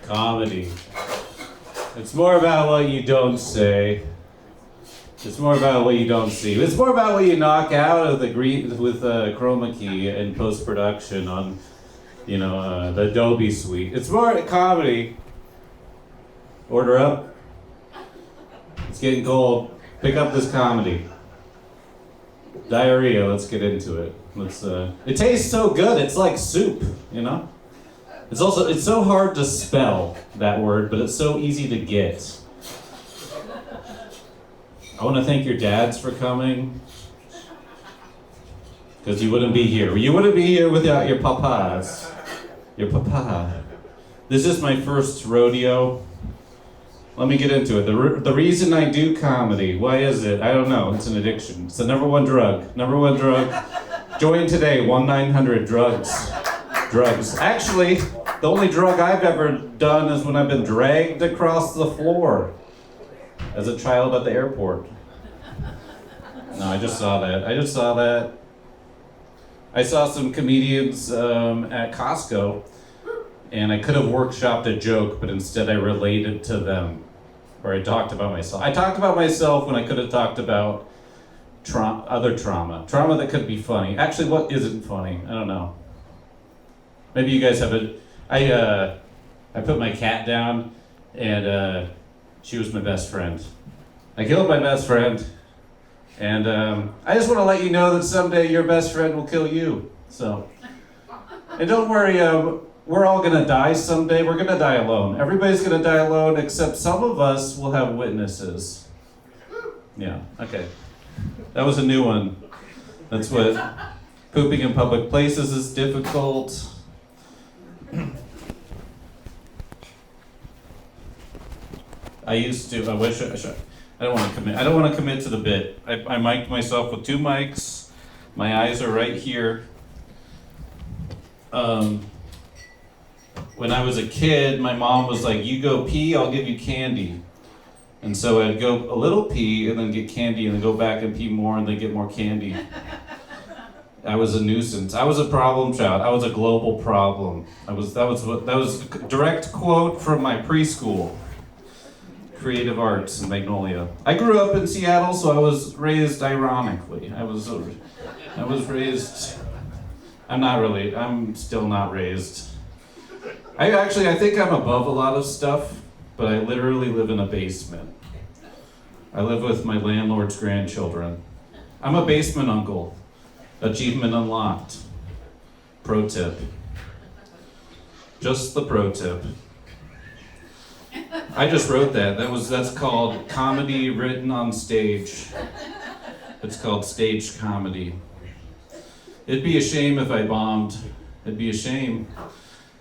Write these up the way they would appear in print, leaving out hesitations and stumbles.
Comedy. It's more about what you don't say. It's more about what you don't see. It's more about what you knock out of the with chroma key in post production on, the Adobe suite. It's more comedy. Order up. It's getting cold. Pick up this comedy. Diarrhea. Let's get into it. It tastes so good. It's like soup. It's so hard to spell that word, but it's so easy to get. I want to thank your dads for coming, because you wouldn't be here. You wouldn't be here without your papas. Your papa. This is my first rodeo. Let me get into it. The reason I do comedy, why is it? I don't know. It's an addiction. It's the number one drug. Join today, 1-900-DRUGS. Drugs. Actually, the only drug I've ever done is when I've been dragged across the floor as a child at the airport. No, I just saw that. I saw some comedians at Costco, and I could have workshopped a joke, but instead I related to them, or I talked about myself. I talked about myself when I could have talked about other trauma that could be funny. Actually, what isn't funny? I don't know. Maybe you guys have it. I put my cat down, and she was my best friend. I killed my best friend, and I just want to let you know that someday your best friend will kill you. So, and don't worry, we're all gonna die someday. We're gonna die alone. Everybody's gonna die alone, except some of us will have witnesses. Yeah, okay. That was a new one. That's what pooping in public places is difficult. I wish I should. I don't want to commit to the bit. I mic'd myself with 2 mics. My eyes are right here. When I was a kid, my mom was like, "You go pee, I'll give you candy." And so I'd go a little pee and then get candy and then go back and pee more and then get more candy. I was a nuisance. I was a problem child. I was a global problem. That was a direct quote from my preschool. Creative arts in Magnolia. I grew up in Seattle, so I was raised ironically. I'm still not raised. I think I'm above a lot of stuff, but I literally live in a basement. I live with my landlord's grandchildren. I'm a basement uncle. Achievement unlocked. Pro tip. Just the pro tip. I just wrote that. That's called comedy written on stage. It's called stage comedy. It'd be a shame if I bombed. It'd be a shame.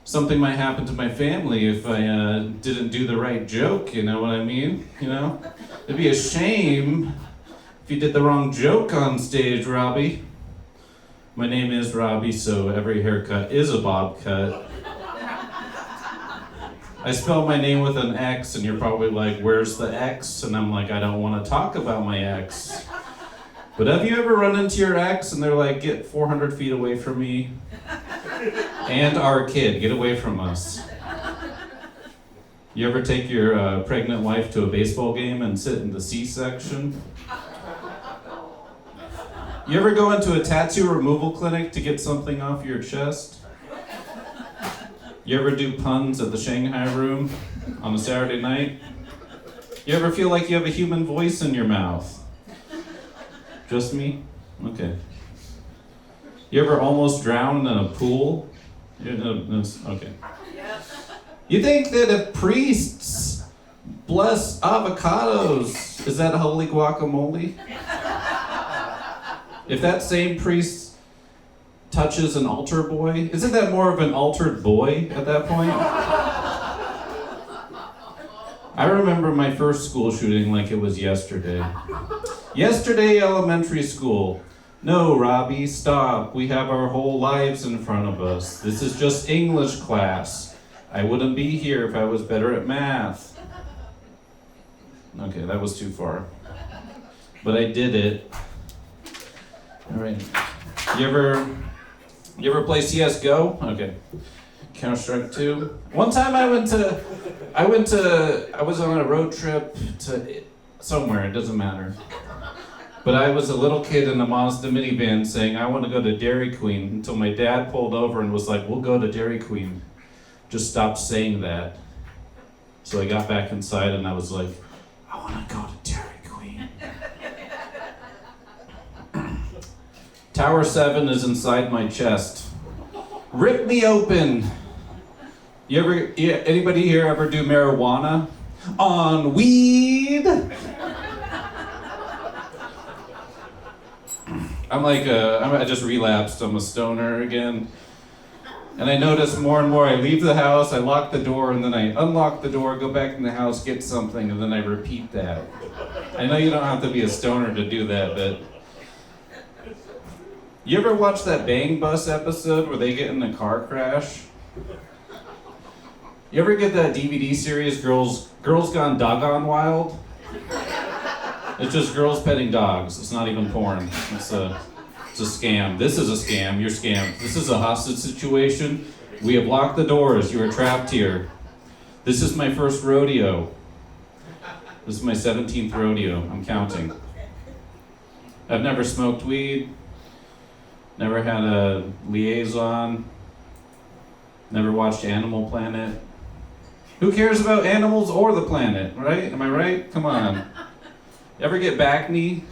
Something might happen to my family if I didn't do the right joke, you know what I mean? It'd be a shame if you did the wrong joke on stage, Robbie. My name is Robbie, so every haircut is a bob cut. I spell my name with an X, and you're probably like, "Where's the X?" And I'm like, "I don't want to talk about my ex." But have you ever run into your ex and they're like, "Get 400 feet away from me. And our kid, get away from us." You ever take your pregnant wife to a baseball game and sit in the C-section? You ever go into a tattoo removal clinic to get something off your chest? You ever do puns at the Shanghai Room on a Saturday night? You ever feel like you have a human voice in your mouth? Just me? Okay. You ever almost drowned in a pool? Okay. You think that if priests bless avocados, is that a holy guacamole? If that same priest touches an altar boy, isn't that more of an altered boy at that point? I remember my first school shooting like it was yesterday. Yesterday, elementary school. No, Robbie, stop. We have our whole lives in front of us. This is just English class. I wouldn't be here if I was better at math. Okay, that was too far. But I did it. All right. You ever play CS:GO? Okay. Counter-Strike 2. One time I was on a road trip to somewhere, it doesn't matter. But I was a little kid in a Mazda minivan saying, I want to go to Dairy Queen, until my dad pulled over and was like, we'll go to Dairy Queen. Just stop saying that. So I got back inside and I was like, I want to go to Dairy Queen. Tower 7 is inside my chest. Rip me open. Anybody here ever do marijuana? On weed? I just relapsed. I'm a stoner again. And I notice more and more, I leave the house, I lock the door, and then I unlock the door, go back in the house, get something, and then I repeat that. I know you don't have to be a stoner to do that, but... You ever watch that Bang Bus episode where they get in a car crash? You ever get that DVD series, Girls Gone Doggone Wild? It's just girls petting dogs. It's not even porn. It's a scam. This is a scam. You're scammed. This is a hostage situation. We have locked the doors. You are trapped here. This is my first rodeo. This is my 17th rodeo. I'm counting. I've never smoked weed. Never had a liaison. Never watched Animal Planet. Who cares about animals or the planet, right? Am I right? Come on. Ever get back knee?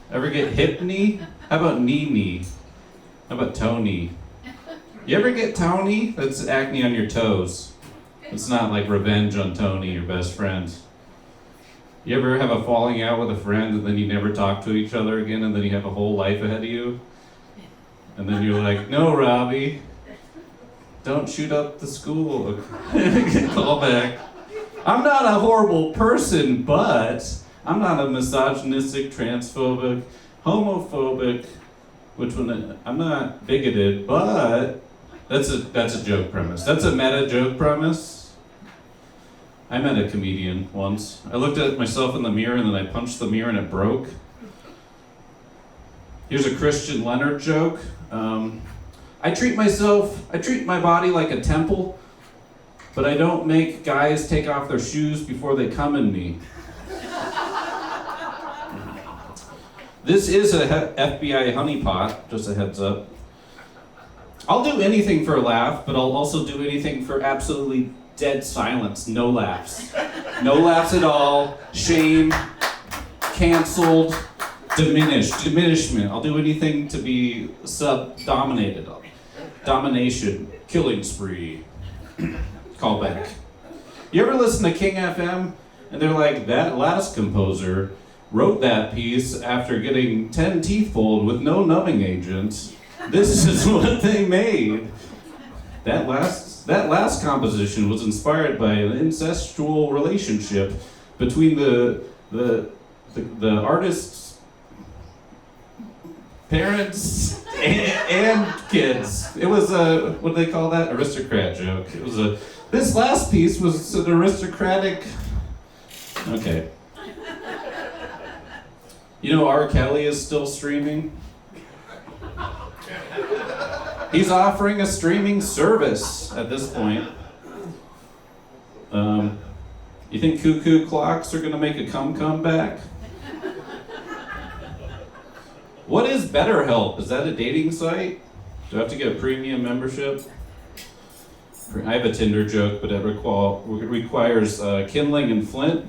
Ever get hip knee? How about knee knee? How about toe knee? You ever get Tony? That's acne on your toes. It's not like revenge on Tony, your best friend. You ever have a falling out with a friend and then you never talk to each other again and then you have a whole life ahead of you? And then you're like, no, Robbie, don't shoot up the school. Call back. I'm not a horrible person, but I'm not a misogynistic, transphobic, homophobic, I'm not bigoted, but that's a joke premise. That's a meta joke premise. I met a comedian once. I looked at myself in the mirror and then I punched the mirror and it broke. Here's a Christian Leonard joke. I treat my body like a temple, but I don't make guys take off their shoes before they come in me. This is a FBI honeypot, just a heads up. I'll do anything for a laugh, but I'll also do anything for absolutely dead silence, no laughs. No laughs at all, shame, canceled, diminishment. I'll do anything to be dominated. Domination, killing spree. Call back. You ever listen to King FM and they're like, that last composer wrote that piece after getting 10 teeth pulled with no numbing agent. This is what they made. That last composition was inspired by an incestual relationship between the artist's parents and kids. It was a, what do they call that? Aristocrat joke. This last piece was an aristocratic, okay. You know R. Kelly is still streaming? He's offering a streaming service at this point. You think cuckoo clocks are gonna make a comeback? What is BetterHelp? Is that a dating site? Do I have to get a premium membership? I have a Tinder joke, but it requires kindling and flint.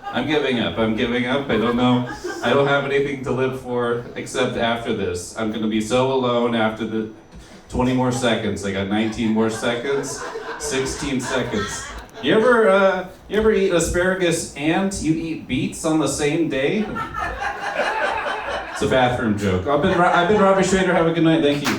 I'm giving up. I don't know. I don't have anything to live for except after this. I'm gonna be so alone after the 20 more seconds. I got 19 more seconds, 16 seconds. You ever eat asparagus and you eat beets on the same day? It's a bathroom joke. I've been Robbie Schrader. Have a good night. Thank you.